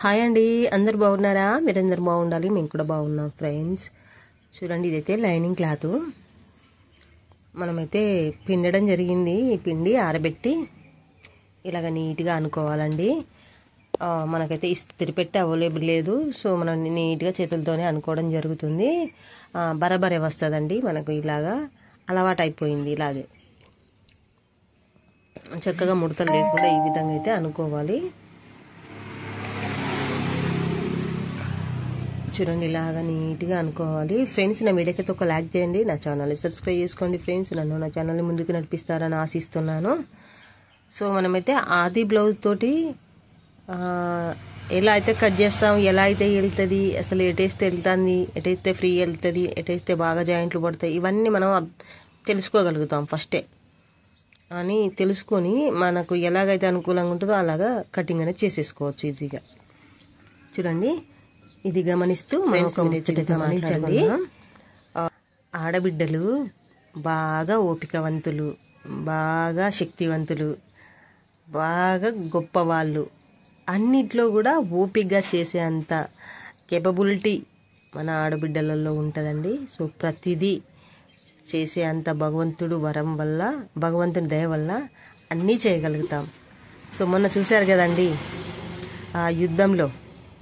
Hi అండి, అందరు బాగున్నారా? మీరందరూ బాగుండాలి, మేము కూడా బాగున్నాం ఫ్రెండ్స్. చూడండి, ఇదైతే లైనింగ్ క్లాత్ మనమైతే పిండడం జరిగింది. ఈ పిండి ఆరబెట్టి ఇలాగ నీట్గా అనుకోవాలండి. మనకైతే ఇస్త్రీ పెట్టి అవైలబుల్ లేదు, సో మనం నీట్గా చేతులతోనే అనుకోవడం జరుగుతుంది. బరాబరే వస్తుందండి, మనకు ఇలాగా అలవాటు అయిపోయింది. ఇలాగే చక్కగా ముడతలు లేకుండా ఈ విధంగా అయితే అనుకోవాలి. చూడండి, ఇలాగా నీట్గా అనుకోవాలి ఫ్రెండ్స్. నా వీడియోకి అయితే ఒక లైక్ చేయండి, నా ఛానల్ని సబ్స్క్రైబ్ చేసుకోండి ఫ్రెండ్స్. నన్ను నా ఛానల్ని ముందుకు నడిపిస్తారని ఆశిస్తున్నాను. సో మనమైతే ఆది బ్లౌజ్ తోటి ఎలా అయితే కట్ చేస్తాం, ఎలా అయితే వెళ్తుంది, అసలు ఎటేస్తే వెళ్తుంది, ఎటైతే ఫ్రీ వెళ్తుంది, ఎటైతే బాగా జాయింట్లు పడతాయి, ఇవన్నీ మనం తెలుసుకోగలుగుతాం ఫస్టే. అని తెలుసుకొని మనకు ఎలాగైతే అనుకూలంగా ఉంటుందో అలాగా కటింగ్ అనేది చేసేసుకోవచ్చు ఈజీగా. చూడండి, ఇది గమనిస్తూ గమనించండి. ఆడబిడ్డలు బాగా ఓపికవంతులు, బాగా శక్తివంతులు, బాగా గొప్పవాళ్ళు. అన్నిట్లో కూడా ఓపికగా చేసే అంత కేపబిలిటీ మన ఆడబిడ్డలలో ఉంటుందండి. సో ప్రతిదీ చేసే అంత భగవంతుడు వరం వల్ల, భగవంతుని దయ వల్ల అన్నీ చేయగలుగుతాం. సో మొన్న చూశారు కదండి, ఆ యుద్ధంలో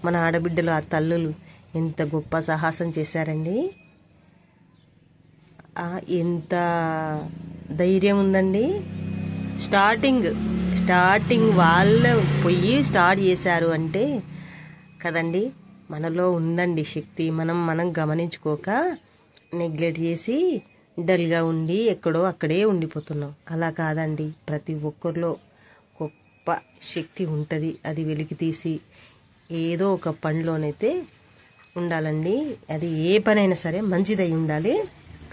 మన ఆడబిడ్డలు, ఆ తల్లులు ఎంత గొప్ప సాహసం చేశారండి. ఎంత ధైర్యం ఉందండి. స్టార్టింగ్ వాళ్ళు పోయి స్టార్ట్ చేశారు అంటే కదండి, మనలో ఉందండి శక్తి. మనం గమనించుకోక నెగ్లెక్ట్ చేసి డల్గా ఉండి ఎక్కడో అక్కడే ఉండిపోతున్నాం. అలా కాదండి, ప్రతి ఒక్కరిలో గొప్ప శక్తి ఉంటుంది. అది వెలికి తీసి ఏదో ఒక పనిలోనైతే ఉండాలండి. అది ఏ పనైనా సరే మంచిదై ఉండాలి,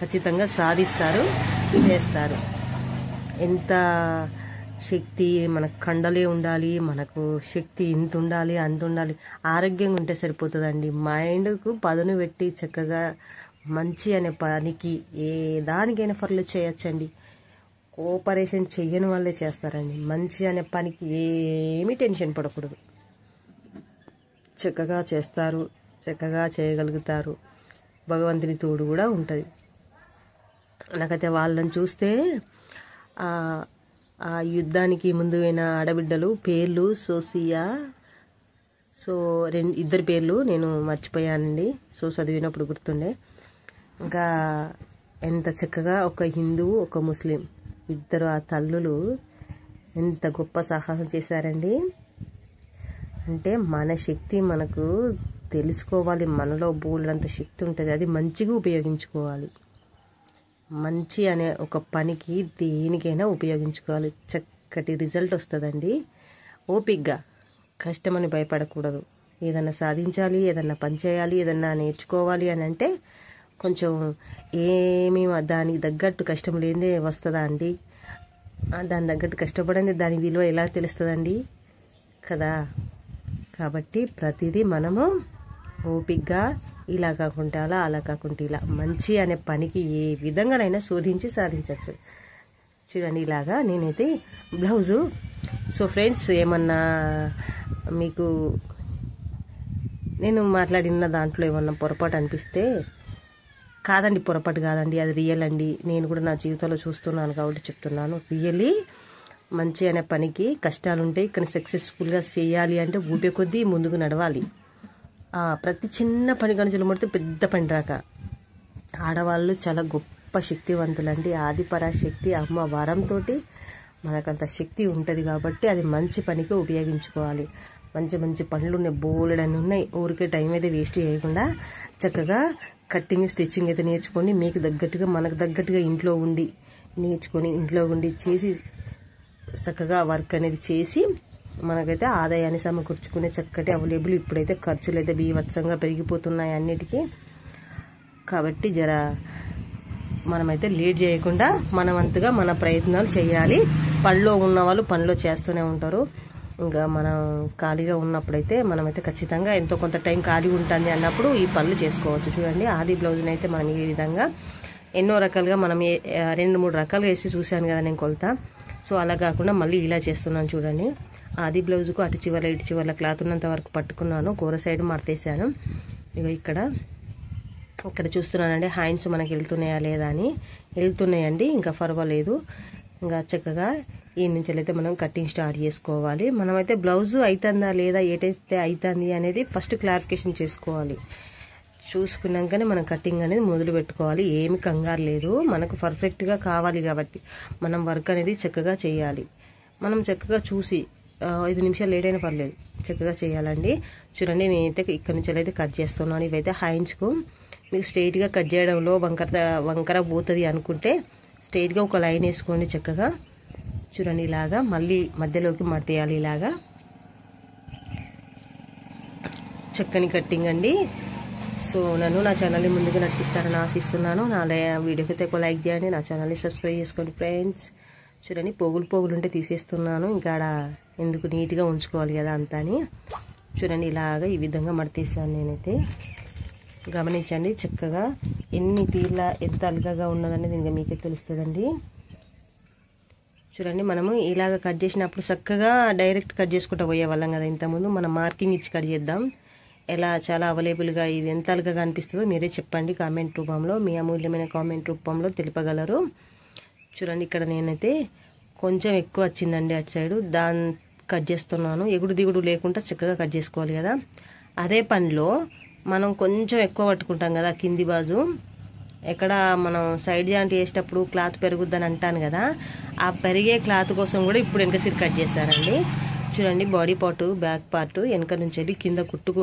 ఖచ్చితంగా సాధిస్తారు, చేస్తారు. ఎంత శక్తి మనకు కండలే ఉండాలి, మనకు శక్తి ఇంత ఉండాలి, అంత ఉండాలి. ఆరోగ్యంగా ఉంటే సరిపోతుందండి. మైండ్కు పదును పెట్టి చక్కగా మంచి అనే పనికి ఏ దానికైనా ఫర్లు చేయొచ్చండి. కోఆపరేషన్ చెయ్యని వాళ్ళే చేస్తారండి. మంచి అనే పనికి ఏమీ టెన్షన్ పడకూడదు. చక్కగా చేస్తారు, చక్కగా చేయగలుగుతారు. భగవంతుని తోడు కూడా ఉంటుంది. నాకైతే వాళ్ళని చూస్తే ఆ యుద్ధానికి ముందు అయిన ఆడబిడ్డలు పేర్లు సోసియా, సో ఇద్దరు పేర్లు నేను మర్చిపోయానండి. సో చదివినప్పుడు గుర్తుండే. ఇంకా ఎంత చక్కగా ఒక హిందువు, ఒక ముస్లిం, ఇద్దరు ఆ తల్లులు ఎంత గొప్ప సాహసం చేశారండి. అంటే మన శక్తి మనకు తెలుసుకోవాలి. మనలో బోల్డంత శక్తి ఉంటుంది, అది మంచిగా ఉపయోగించుకోవాలి. మంచి అనే ఒక పనికి దేనికైనా ఉపయోగించుకోవాలి. చక్కటి రిజల్ట్ వస్తుందండి. ఓపిక్గా, కష్టమని భయపడకూడదు. ఏదన్నా సాధించాలి, ఏదన్నా పని చేయాలి, ఏదన్నా నేర్చుకోవాలి అని అంటే కొంచెం ఏమీ దానికి తగ్గట్టు కష్టం లేదే వస్తుందా అండి? దాని తగ్గట్టు కష్టపడింది దాని విలువ ఎలా తెలుస్తుందండి కదా. కాబట్టి ప్రతిదీ మనము ఓపిక్గా, ఇలా కాకుండా అలా, అలా కాకుండా ఇలా, మంచి అనే పనికి ఏ విధంగానైనా శోధించి సాధించవచ్చు. చూడండి, ఇలాగా నేనైతే బ్లౌజు. సో ఫ్రెండ్స్, ఏమన్నా మీకు నేను మాట్లాడిన దాంట్లో ఏమన్నా పొరపాటు అనిపిస్తే కాదండి, పొరపాటు కాదండి, అది రియల్ అండి. నేను కూడా నా జీవితంలో చూస్తున్నాను కాబట్టి చెప్తున్నాను. రియల్లీ మంచి అనే పనికి కష్టాలు ఉంటాయి, కానీ సక్సెస్ఫుల్గా చేయాలి అంటే ఊపే కొద్దీ ముందుకు నడవాలి. ప్రతి చిన్న పని గణజలు ముడితే పెద్ద పని రాక. ఆడవాళ్ళు చాలా గొప్ప శక్తివంతులండి. ఆదిపరాశక్తి అమ్మ వరంతో మనకంత శక్తి ఉంటుంది కాబట్టి అది మంచి పనికి ఉపయోగించుకోవాలి. మంచి మంచి పనులు ఉన్నాయి, బోలెడని ఉన్నాయి. ఊరికే టైం అయితే వేస్ట్ చేయకుండా చక్కగా కట్టింగ్, స్టిచ్చింగ్ అయితే నేర్చుకోండి. మీకు తగ్గట్టుగా, మనకు తగ్గట్టుగా ఇంట్లో ఉండి నేర్చుకొని, ఇంట్లో ఉండి చేసి చక్కగా వర్క్ అనేది చేసి మనకైతే ఆదాయాన్ని సమకూర్చుకునే చక్కటి అవైలబుల్. ఇప్పుడైతే ఖర్చులు అయితే బీభత్సంగా పెరిగిపోతున్నాయి అన్నిటికీ. కాబట్టి మనమైతే లేట్ చేయకుండా మనవంతుగా మన ప్రయత్నాలు చేయాలి. పనిలో ఉన్న వాళ్ళు పనిలో చేస్తూనే ఉంటారు. ఇంకా మనం ఖాళీగా ఉన్నప్పుడైతే మనమైతే ఖచ్చితంగా ఎంతో కొంత టైం ఖాళీ ఉంటుంది అన్నప్పుడు ఈ పనులు చేసుకోవచ్చు. చూడండి, ఆది బ్లౌజ్ని అయితే మనం ఈ విధంగా ఎన్నో రకాలుగా మనం 2-3 రకాలుగా వేసి చూశాను కదా నేను కొలత. సో అలా కాకుండా మళ్ళీ ఇలా చేస్తున్నాను చూడండి. ఆది బ్లౌజ్కు అటు చివర ఇటు చివర క్లాత్ ఉన్నంత వరకు పట్టుకున్నాను, కూర సైడ్ మడతేసాను. ఇగో ఇక్కడ చూస్తున్నానండి హ్యాండ్స్ మనకి వెళ్తున్నాయా లేదా అని. వెళ్తున్నాయండి, ఇంకా పర్వాలేదు. ఇంకా చక్కగా ఈ నుంచి అయితే మనం కటింగ్ స్టార్ట్ చేసుకోవాలి. మనమైతే బ్లౌజ్ అవుతుందా లేదా, ఏటైతే అవుతుంది అనేది ఫస్ట్ క్లారిఫికేషన్ చేసుకోవాలి. చూసుకున్నాకనే మనం కటింగ్ అనేది మొదలు పెట్టుకోవాలి. ఏమి కంగారు లేదు, మనకు పర్ఫెక్ట్గా కావాలి కాబట్టి మనం వర్క్ అనేది చక్కగా చేయాలి. మనం చక్కగా చూసి 5 నిమిషాలు లేట్ అయినా పర్లేదు, చక్కగా చేయాలండి. చూడండి, నేనైతే ఇక్కడ నుంచి అయితే కట్ చేస్తున్నాను. ఇవైతే హ్యాండ్స్కు మీకు స్ట్రైట్గా కట్ చేయడంలో వంకర పోతుంది అనుకుంటే స్ట్రైట్గా ఒక లైన్ వేసుకోండి చక్కగా. చూడండి, ఇలాగా మళ్ళీ మధ్యలోకి మడతేయాలి. ఇలాగా చక్కని కట్టింగ్ అండి. సో నన్ను నా ఛానల్ని ముందుగా నడిపిస్తారని ఆశిస్తున్నాను. నా వీడియోకి అయితే ఒక లైక్ చేయండి, నా ఛానల్ని సబ్స్క్రైబ్ చేసుకోండి ఫ్రెండ్స్. చూడండి, పోగులు ఉంటే తీసేస్తున్నాను, ఇంకా ఎందుకు నీట్గా ఉంచుకోవాలి కదా అంతా అని. చూడండి, ఇలాగా ఈ విధంగా మడతీసాను నేనైతే. గమనించండి చక్కగా ఎన్ని తీర్ల ఎంత అల్గగా ఉన్నదనేది ఇంకా మీకే తెలుస్తుందండి. చూడండి, మనము ఇలాగ కట్ చేసినప్పుడు చక్కగా డైరెక్ట్ కట్ చేసుకుంటూ పోయేవాళ్ళం కదా. ఇంతకుముందు మనం మార్కింగ్ ఇచ్చి కట్ చేద్దాం. ఎలా చాలా అవైలబుల్గా ఇది ఎంత అల్గగా అనిపిస్తుందో మీరే చెప్పండి కామెంట్ రూపంలో, మీ అమూల్యమైన కామెంట్ రూపంలో తెలుపగలరు. చూడండి, ఇక్కడ నేనైతే కొంచెం ఎక్కువ వచ్చిందండి అటు సైడు, దాన్ని కట్ చేస్తున్నాను. ఎగుడు దిగుడు లేకుండా చక్కగా కట్ చేసుకోవాలి కదా. అదే పనిలో మనం కొంచెం ఎక్కువ పట్టుకుంటాం కదా కింది బాజు, ఎక్కడ మనం సైడ్ జాయింట్ వేసేటప్పుడు క్లాత్ పెరుగుద్దని అంటాను కదా, ఆ పెరిగే క్లాత్ కోసం కూడా ఇప్పుడు వెనక సైడ్ కట్ చేశానండి. చూడండి, బాడీ పార్ట్ బ్యాక్ పార్ట్ వెనక నుంచి వెళ్ళి కింద కుట్టుకు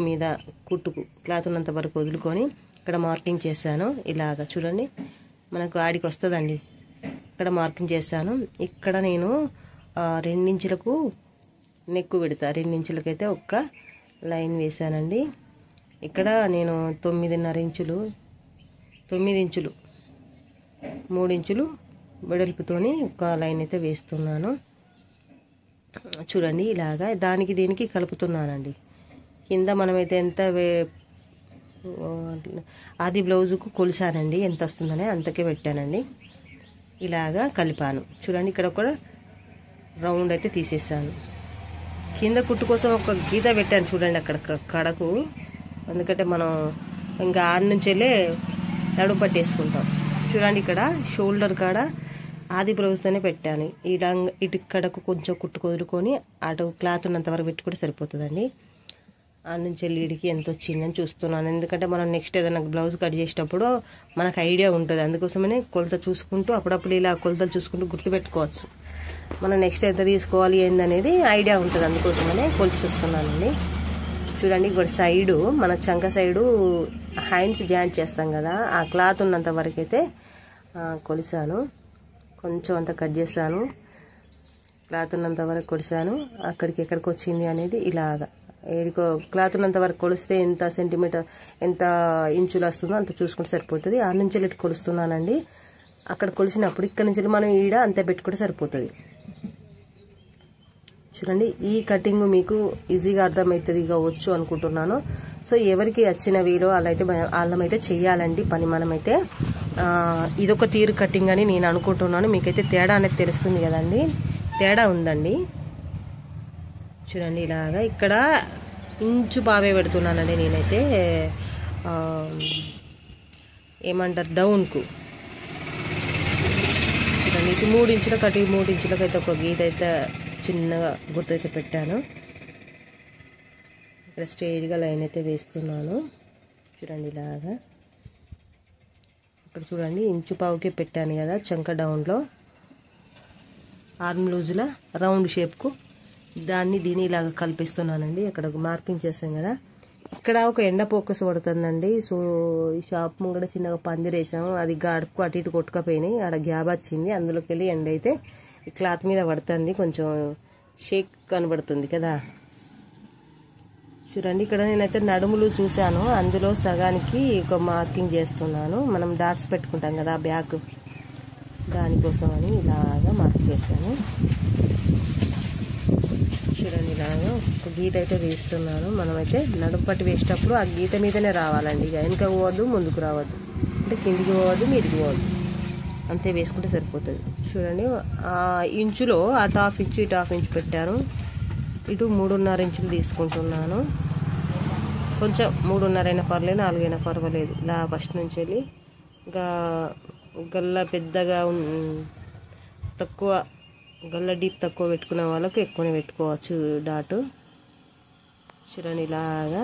క్లాత్ ఉన్నంత వరకు వదులుకొని ఇక్కడ మార్కింగ్ చేశాను. ఇలాగా చూడండి, మనకు ఆడికి వస్తుందండి. ఇక్కడ మార్కింగ్ చేశాను. ఇక్కడ నేను 2 ఇంచులకు నెక్కు పెడతా, 2 ఇంచులకైతే ఒక్క లైన్ వేసానండి. ఇక్కడ నేను 9.5 ఇంచులు 9 ఇంచులు 3 ఇంచులు వెడల్పుతోని ఒక లైన్ అయితే వేస్తున్నాను. చూడండి, ఇలాగా దానికి దీనికి కలుపుతున్నానండి. కింద మనమైతే ఎంత ఆది బ్లౌజుకు కొలిసానండి, ఎంత వస్తుందనే అంతకే పెట్టానండి. ఇలాగా కలిపాను. చూడండి, ఇక్కడ ఒక రౌండ్ అయితే తీసేసాను. కింద కుట్టు కోసం ఒక గీత పెట్టాను చూడండి అక్కడ కడకు, ఎందుకంటే మనం ఇంకా ఆడి నుంచి వెళ్ళే నడుము పట్టేసుకుంటాం. చూడండి, ఇక్కడ షోల్డర్ కాడ ఆది బ్లౌజ్తోనే పెట్టాను. ఇటు కడకు కొంచెం కుట్టు కుదురుకొని అటు క్లాత్ ఉన్నంత వరకు పెట్టుకుంటే సరిపోతుందండి. ఆడ నుంచి వెళ్ళి ఇడికి ఎంత వచ్చిందని చూస్తున్నాను, ఎందుకంటే మనం నెక్స్ట్ ఏదైనా బ్లౌజ్ కట్ చేసేటప్పుడు మనకు ఐడియా ఉంటుంది. అందుకోసమనే కొలత చూసుకుంటూ అప్పుడప్పుడు ఇలా కొలతలు చూసుకుంటూ గుర్తుపెట్టుకోవచ్చు. మనం నెక్స్ట్ ఎంత తీసుకోవాలి ఏందనేది ఐడియా ఉంటుంది, అందుకోసమనే కొలిచి చూస్తున్నానండి. చూడండి, ఇక్కడ సైడు మన చంక సైడు హ్యాండ్స్ జాయింట్ చేస్తాం కదా, ఆ క్లాత్ ఉన్నంత వరకు అయితే కొలిసాను. కొంచెం అంతా కట్ చేశాను, క్లాత్ ఉన్నంత వరకు కొలిసాను. అక్కడికి ఎక్కడికి వచ్చింది అనేది ఇలాగా ఏడికో క్లాత్ ఉన్నంత వరకు కొలిస్తే ఎంత సెంటీమీటర్ ఎంత ఇంచులు వస్తుందో అంత చూసుకుంటే సరిపోతుంది. ఆ నుంచి ఇటు కొలుస్తున్నానండి. అక్కడ కొలిసినప్పుడు ఇక్కడ నుంచి మనం ఈడ అంతే పెట్టుకుంటే సరిపోతుంది. చూడండి, ఈ కటింగ్ మీకు ఈజీగా అర్థమవుతుంది కావచ్చు అనుకుంటున్నాను. సో ఎవరికి వచ్చిన వీలో వాళ్ళమైతే చెయ్యాలండి పని. మనమైతే ఇదొక తీరు కటింగ్ అని నేను అనుకుంటున్నాను. మీకైతే తేడా అనేది తెలుస్తుంది కదండి, తేడా ఉందండి. చూడండి, ఇలాగా ఇక్కడ ఇంచు పావే పెడుతున్నానండి నేనైతే, ఏమంటారు డౌన్కు. చూడండి, ఇటు 3 ఇంచులకు అటు 3 ఇంచులకు అయితే ఒక గీత అయితే చిన్నగా గుర్తైతే పెట్టాను. ఇక్కడ స్ట్రైట్గా లైన్ అయితే వేస్తున్నాను. చూడండి, ఇలాగా ఇక్కడ చూడండి ఇంచు పావుకే పెట్టాను కదా చంక డౌన్లో, ఆర్మ్ లూజ్ల రౌండ్ షేప్కు దీన్ని ఇలాగ కల్పిస్తున్నానండి. ఇక్కడ మార్కింగ్ చేస్తాం కదా, ఇక్కడ ఒక ఎండ ఫోకస్ పడుతుందండి. సో ఈ షాప్ ముంగడ చిన్నగా పందిరేసాము, అది గాడుకు అటు ఇటు కొట్టుకపోయినాయి, ఆడ గ్యాప్ వచ్చింది, అందులోకి వెళ్ళి ఎండ అయితే ఈ క్లాత్ మీద పడుతుంది, కొంచెం షేక్ కనబడుతుంది కదా. చూడండి, ఇక్కడ నేనైతే నడుములు చూశాను, అందులో సగానికి ఒక మార్కింగ్ చేస్తున్నాను. మనం డాట్స్ పెట్టుకుంటాం కదా బ్యాక్, దానికోసం అని ఇలాగా మార్క్ చేశాను. చూడండి, ఇలాగా ఒక గీత అయితే వేస్తున్నాను. మనమైతే నడుము పట్టి వేసేటప్పుడు ఆ గీత మీదనే రావాలండి, ఇక వెనుక పోవద్దు ముందుకు రావద్దు, అంటే కిందికి పోవద్దు మీదికి పోవద్దు, అంతే వేసుకుంటే సరిపోతుంది. చూడండి, ఆ ఇంచులో అటు 1/2 ఇంచు ఇటు 1/2 ఇంచు పెట్టాను. ఇటు 3.5 ఇంచులు తీసుకుంటున్నాను. కొంచెం 3.5 అయినా పర్లేదు, 4 అయినా పర్వాలేదు. ఇలా ఫస్ట్ నుంచి వెళ్ళి ఇంకా గల్ల పెద్దగా తక్కువ గల్ల డీప్ తక్కువ పెట్టుకునే వాళ్ళకు ఎక్కువనే పెట్టుకోవచ్చు డాటు. చూడండి ఇలాగా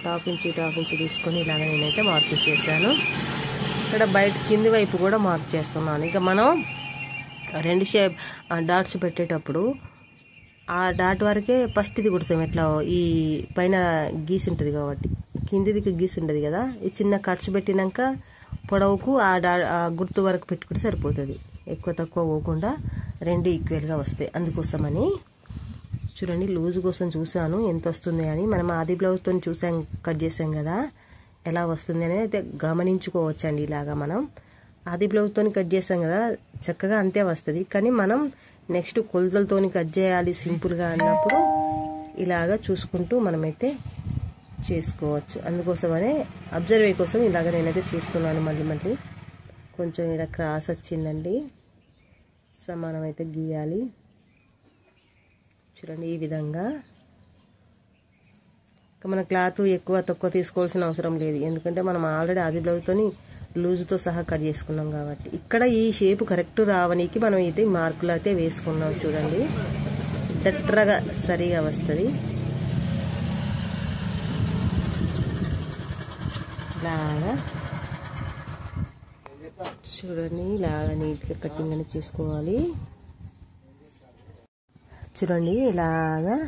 టాప్ నుంచి తీసుకొని ఇలాగ నేనైతే మార్కింగ్ చేశాను. ఇక్కడ బయట కింది వైపు కూడా మార్క్ చేస్తున్నాను. ఇక మనం 2 డాట్స్ పెట్టేటప్పుడు ఆ డాట్ వరకే ఫస్ట్ ఇది కుడతాం. ఎట్లా ఈ పైన గీసి ఉంటుంది కాబట్టి కిందిదికి గీసి ఉంటుంది కదా, ఈ చిన్న కట్స్ పెట్టినాక పొడవుకు ఆ గుర్తు వరకు పెట్టుకుంటే సరిపోతుంది. ఎక్కువ తక్కువ పోకుండా 2 ఈక్వల్గా వస్తాయి. అందుకోసమని చూడండి లూజ్ కోసం చూసాను ఎంత వస్తుంది అని. మనం ఆది బ్లౌజ్తో చూసాం, కట్ చేసాం కదా, ఎలా వస్తుంది అనేది అయితే గమనించుకోవచ్చండి. ఇలాగా మనం ఆది బ్లౌజ్తో కట్ చేసాం కదా, చక్కగా అంతే వస్తుంది. కానీ మనం నెక్స్ట్ కొలతలతో కట్ చేయాలి సింపుల్గా అన్నప్పుడు ఇలాగా చూసుకుంటూ మనమైతే చేసుకోవచ్చు. అందుకోసమనే అబ్జర్వ్ కోసం ఇలాగ నేనైతే చూస్తున్నాను. మళ్ళీ కొంచెం ఇలా క్రాస్ వచ్చిందండి, సమానం అయితే గీయాలి. చూడండి ఈ విధంగా. మన క్లాత్ ఎక్కువ తక్కువ తీసుకోవాల్సిన అవసరం లేదు, ఎందుకంటే మనం ఆల్రెడీ ఆది బ్లౌజ్తో లూజ్తో సహా కట్ చేసుకున్నాం కాబట్టి. ఇక్కడ ఈ షేప్ కరెక్ట్ రావడానికి మనం అయితే మార్కులు అయితే వేసుకున్నాం. చూడండి దట్టరగా సరిగా వస్తుంది. ఇలాగా చూడండి, ఇలాగా నీట్గా కటింగ్ అనేది చేసుకోవాలి. చూడండి ఇలాగా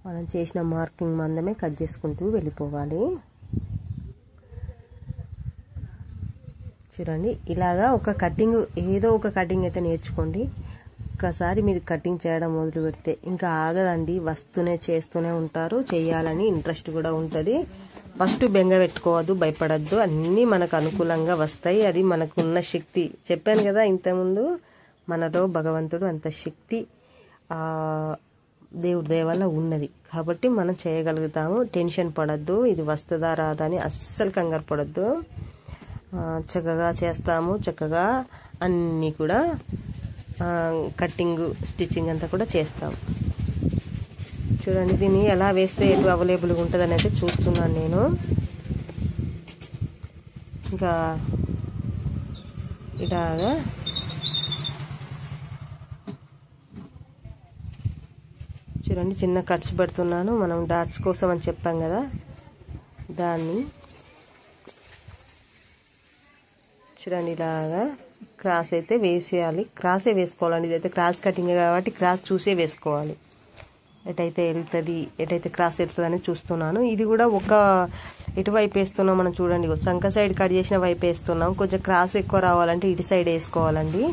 మనం చేసిన మార్కింగ్ మందమే కట్ చేసుకుంటూ వెళ్ళిపోవాలి. చూడండి ఇలాగా ఒక కటింగ్, ఏదో ఒక కటింగ్ అయితే నేర్చుకోండి. ఒక్కసారి మీరు కటింగ్ చేయడం మొదలు పెడితే ఇంకా ఆగదండి, వస్తూనే చేస్తూనే ఉంటారు. చేయాలని ఇంట్రెస్ట్ కూడా ఉంటుంది. ఫస్ట్ బెంగ పెట్టుకోవద్దు, భయపడద్దు, అన్నీ మనకు అనుకూలంగా వస్తాయి. అది మనకున్న శక్తి. చెప్పాను కదా ఇంతకుముందు, మనలో భగవంతుడు అంత శక్తి దేవుడి దయ వల్ల ఉన్నది కాబట్టి మనం చేయగలుగుతాము. టెన్షన్ పడద్దు, ఇది వస్తుందా రాదా అని అస్సలు కంగారు పడద్దు. చక్కగా చేస్తాము. చక్కగా అన్నీ కూడా కట్టింగ్ స్టిచ్చింగ్ అంతా కూడా చేస్తాము. చూడండి దీన్ని ఎలా వేస్తే ఎటు అవైలబుల్గా ఉంటుంది అని అయితే చూస్తున్నాను నేను. ఇంకా ఇలాగా చూడండి చిన్న కట్స్ పెడుతున్నాను. మనం డాట్స్ కోసం అని చెప్పాం కదా, దాన్ని చూడండి ఇలాగా క్రాస్ అయితే వేసేయాలి. క్రాసే వేసుకోవాలండి. ఇదైతే క్రాస్ కటింగ్ కాబట్టి క్రాస్ చూసే వేసుకోవాలి. ఎటైతే వెళ్తుంది, ఎటైతే క్రాస్ వెళ్తుంది అని చూస్తున్నాను. ఇది కూడా ఒక ఎటువైపు వేస్తున్నాం మనం చూడండి, సంక సైడ్ కట్ చేసిన వైపు వేస్తున్నాం. కొంచెం క్రాస్ ఎక్కువ రావాలంటే ఇటు సైడ్ వేసుకోవాలండి.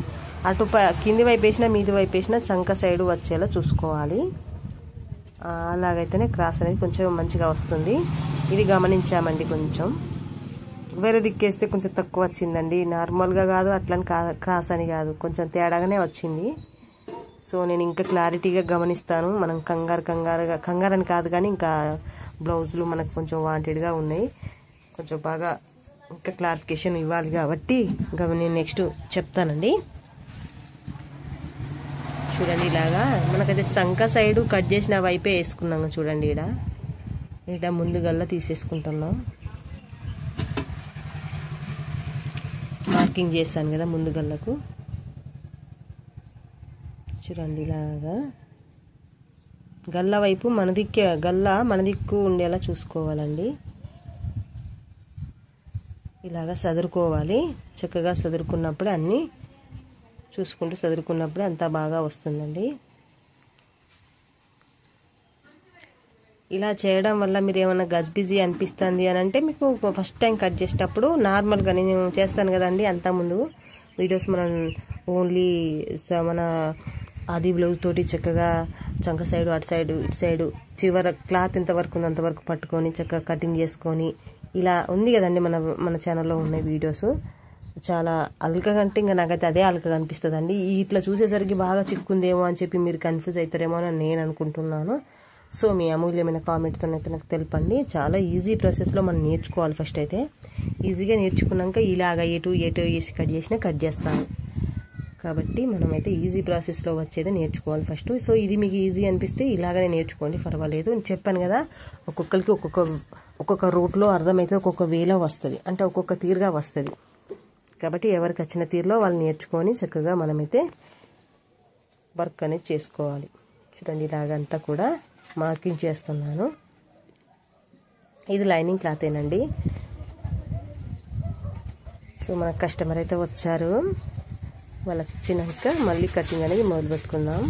అటు కింది వైపు వేసినా మీది వైపు వేసినా సంక సైడ్ వచ్చేలా చూసుకోవాలి. అలాగైతేనే క్రాస్ అనేది కొంచెం మంచిగా వస్తుంది. ఇది గమనించామండి. కొంచెం వేరే దిక్కేస్తే కొంచెం తక్కువ వచ్చిందండి. నార్మల్గా కాదు, అట్లని క్రాస్ అని కాదు, కొంచెం తేడాగానే వచ్చింది. సో నేను ఇంకా క్లారిటీగా గమనిస్తాను. మనం కంగారని కాదు కానీ ఇంకా బ్లౌజులు మనకు కొంచెం వాంటెడ్గా ఉన్నాయి. కొంచెం బాగా ఇంకా క్లారిఫికేషన్ ఇవ్వాలి కాబట్టి ఇంకా నేను నెక్స్ట్ చెప్తానండి. చూడండి ఇలాగా మనకైతే సంక సైడు కట్ చేసిన వైపే వేసుకున్నాం. చూడండి ఈడ ముందు గల్ల తీసేసుకుంటున్నాం. మార్కింగ్ చేశాను కదా ముందు గల్లకు. చూడండి ఇలాగా గల్ల వైపు మన దిక్కు ఉండేలా చూసుకోవాలండి. ఇలాగా సదురుకోవాలి. చక్కగా సదురుకున్నప్పుడే అన్నీ చూసుకుంటూ చదువుకున్నప్పుడే అంతా బాగా వస్తుందండి. ఇలా చేయడం వల్ల మీరు ఏమైనా గజిబిజీ అనిపిస్తుంది అని అంటే మీకు ఫస్ట్ టైం కట్ చేసేటప్పుడు నార్మల్గా నేను చేస్తాను కదండి, అంతకుముందు వీడియోస్ మనం ఓన్లీ మన ఆది బ్లౌజ్ తోటి చక్కగా చంక సైడు అటు సైడు ఇటు సైడు చివర క్లాత్ ఎంతవరకు ఉంది అంతవరకు పట్టుకొని చక్కగా కటింగ్ చేసుకొని ఇలా ఉంది కదండి మన ఛానల్లో ఉన్నాయి వీడియోస్. చాలా అల్కగా అంటే ఇంకా నాకైతే అదే అల్కగా అనిపిస్తుంది అండి. ఇట్లా చూసేసరికి బాగా చిక్కుందేమో అని చెప్పి మీరు కన్ఫ్యూజ్ అవుతారేమో అని నేను అనుకుంటున్నాను. సో మీ అమూల్యమైన కామెంట్తో అయితే నాకు తెలపండి. చాలా ఈజీ ప్రాసెస్లో మనం నేర్చుకోవాలి. ఫస్ట్ అయితే ఈజీగా నేర్చుకున్నాక ఇలాగ ఎటు వేసి కట్ చేసినా కట్ చేస్తాను. కాబట్టి మనమైతే ఈజీ ప్రాసెస్లో వచ్చేది నేర్చుకోవాలి ఫస్ట్. సో ఇది మీకు ఈజీ అనిపిస్తే ఇలాగనే నేర్చుకోండి, పర్వాలేదు. నేను చెప్పాను కదా, ఒక్కొక్కరికి ఒక్కొక్క రూట్లో అర్థమైతే ఒక్కొక్క వేలో వస్తుంది, అంటే ఒక్కొక్క తీరుగా వస్తుంది. కాబట్టి ఎవరికి వచ్చిన తీరులో వాళ్ళు నేర్చుకొని చక్కగా మనమైతే వర్క్ అనేది చేసుకోవాలి. చూడండి ఇలాగంతా కూడా మార్కింగ్ చేస్తున్నాను. ఇది లైనింగ్ క్లాతేనండి. సో మన కస్టమర్ అయితే వచ్చారు, వాళ్ళకి ఇచ్చినాక మళ్ళీ కటింగ్ అనేది మొదలు పెట్టుకుందాం.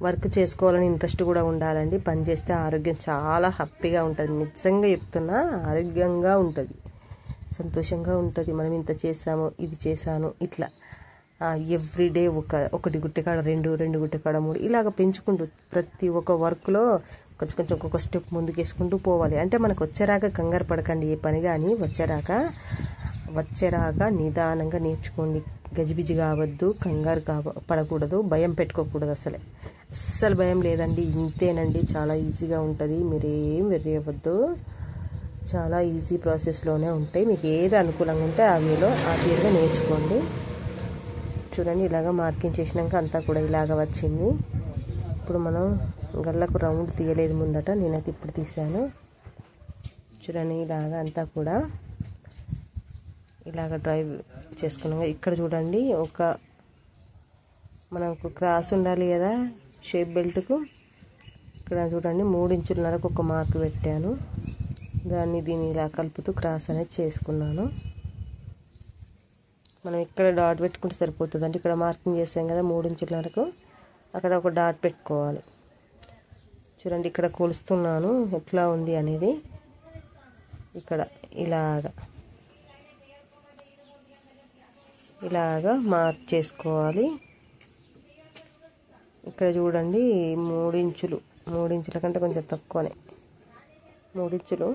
వర్క్ చేసుకోవాలని ఇంట్రెస్ట్ కూడా ఉండాలండి. పని చేస్తే ఆరోగ్యం చాలా హ్యాపీగా ఉంటుంది, నిజంగా చెప్తున్నా. ఆరోగ్యంగా ఉంటుంది, సంతోషంగా ఉంటుంది. మనం ఇంత చేసాము, ఇది చేశాను, ఇట్లా ఎవ్రీడే ఒకటి గుట్టెకాడ రెండు గుట్టెకాడ 3 ఇలాగ పెంచుకుంటూ ప్రతి ఒక్క వర్క్లో కొంచెం ఒక్కొక్క స్టెప్ ముందుకేసుకుంటూ పోవాలి. అంటే మనకు వచ్చేరాక కంగారు పడకండి, ఏ పని కానీ వచ్చేరాక నిదానంగా నేర్చుకోండి. గజిబిజి కావద్దు, కంగారు పడకూడదు, భయం పెట్టుకోకూడదు. అస్సలు భయం లేదండి, ఇంతేనండి. చాలా ఈజీగా ఉంటుంది, మీరేం వెర్రి అవ్వద్దు. చాలా ఈజీ ప్రాసెస్లోనే ఉంటాయి. మీకు ఏది అనుకూలంగా ఉంటే ఆ వేలో ఆ తీరుగా నేర్చుకోండి. చూడండి ఇలాగ మార్కింగ్ చేసినాక అంతా కూడా ఇలాగ వచ్చింది. ఇప్పుడు మనం గల్లకు రౌండ్ తీయలేదు ముందట, నేనైతే ఇప్పుడు తీసాను. చూడండి ఇలాగ అంతా కూడా ఇలాగ డ్రైవ్ చేసుకున్నాం. ఇక్కడ చూడండి మనకు క్రాస్ ఉండాలి కదా షేప్ బెల్ట్కు. ఇక్కడ చూడండి 3.5 ఇంచులకు ఒక మార్క్ పెట్టాను. దీన్ని ఇలా కలుపుతూ క్రాస్ అనేది చేసుకున్నాను. మనం ఇక్కడ డాట్ పెట్టుకుంటే సరిపోతుంది. అంటే ఇక్కడ మార్కింగ్ చేసాం కదా 3.5 ఇంచులకు, అక్కడ ఒక డాట్ పెట్టుకోవాలి. చూడండి ఇక్కడ కొలుస్తున్నాను ఎట్లా ఉంది అనేది. ఇక్కడ ఇలాగా మార్క్ చేసుకోవాలి. ఇక్కడ చూడండి 3 ఇంచుల కంటే కొంచెం తక్కువనే, 3 ఇంచులు.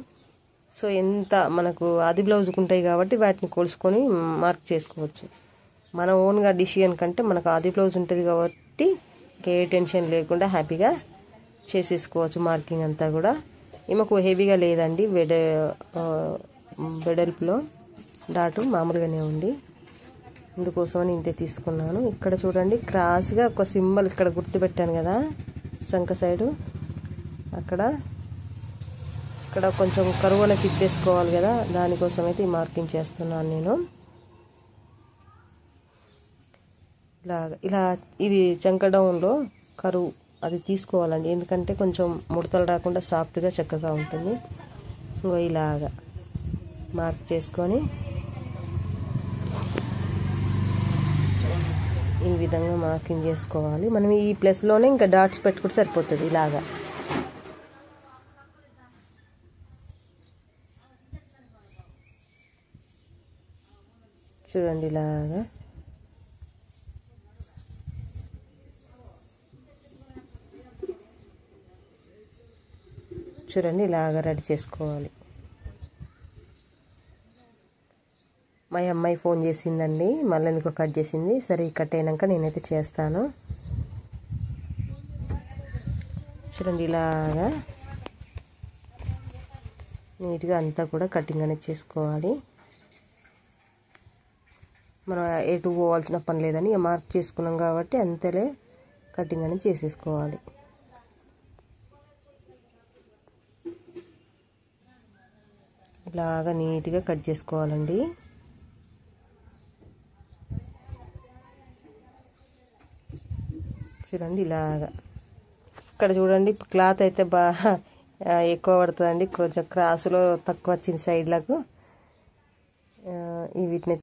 సో ఎంత మనకు ఆది బ్లౌజ్కి ఉంటాయి కాబట్టి వాటిని కొలుసుకొని మార్క్ చేసుకోవచ్చు. మన ఓన్గా డిసిషన్ కంటే మనకు ఆది బ్లౌజ్ ఉంటుంది కాబట్టి ఏ టెన్షన్ లేకుండా హ్యాపీగా చేసేసుకోవచ్చు. మార్కింగ్ అంతా కూడా ఈమెకు హెవీగా లేదండి, వెడల్పులో డాటు మామూలుగానే ఉంది, అందుకోసమని ఇంతే తీసుకున్నాను. ఇక్కడ చూడండి క్రాస్గా ఒక సింబల్ ఇక్కడ గుర్తు పెట్టాను కదా చంక సైడు, ఇక్కడ కొంచెం కరువున తిప్పేసుకోవాలి కదా, దానికోసం అయితే ఈ మార్కింగ్ చేస్తున్నాను నేను. ఇలా ఇది చంక డౌన్లో కరువు అది తీసుకోవాలండి, ఎందుకంటే కొంచెం ముడతలు రాకుండా సాఫ్ట్గా చక్కగా ఉంటుంది. ఇంకో ఇలాగా మార్క్ చేసుకొని ఈ విధంగా మార్కింగ్ చేసుకోవాలి. మనం ఈ ప్లస్లోనే ఇంకా డాట్స్ పెట్టుకుంటే సరిపోతుంది. ఇలాగా చూడండి ఇలాగా ఇలాగా రెడీ చేసుకోవాలి. మా అమ్మాయి ఫోన్ చేసిందండి, మళ్ళీ ఎందుకో కట్ చేసింది. సరే కట్ అయినాక నేనైతే చేస్తాను. చూడండి ఇలాగా నీట్గా అంతా కూడా కటింగ్ అనేది చేసుకోవాలి. మనం ఎటు పోవాల్సిన పని లేదని మార్క్ చేసుకున్నాం కాబట్టి అంతలే కటింగ్ అనేది చేసేసుకోవాలి. ఇలాగా నీట్గా కట్ చేసుకోవాలండి. చూడండి ఇలాగా. ఇక్కడ చూడండి క్లాత్ అయితే బాగా ఎక్కువ పడుతుందండి, కొంచెం క్రాసులో తక్కువ వచ్చింది సైడ్లకు. వీటిని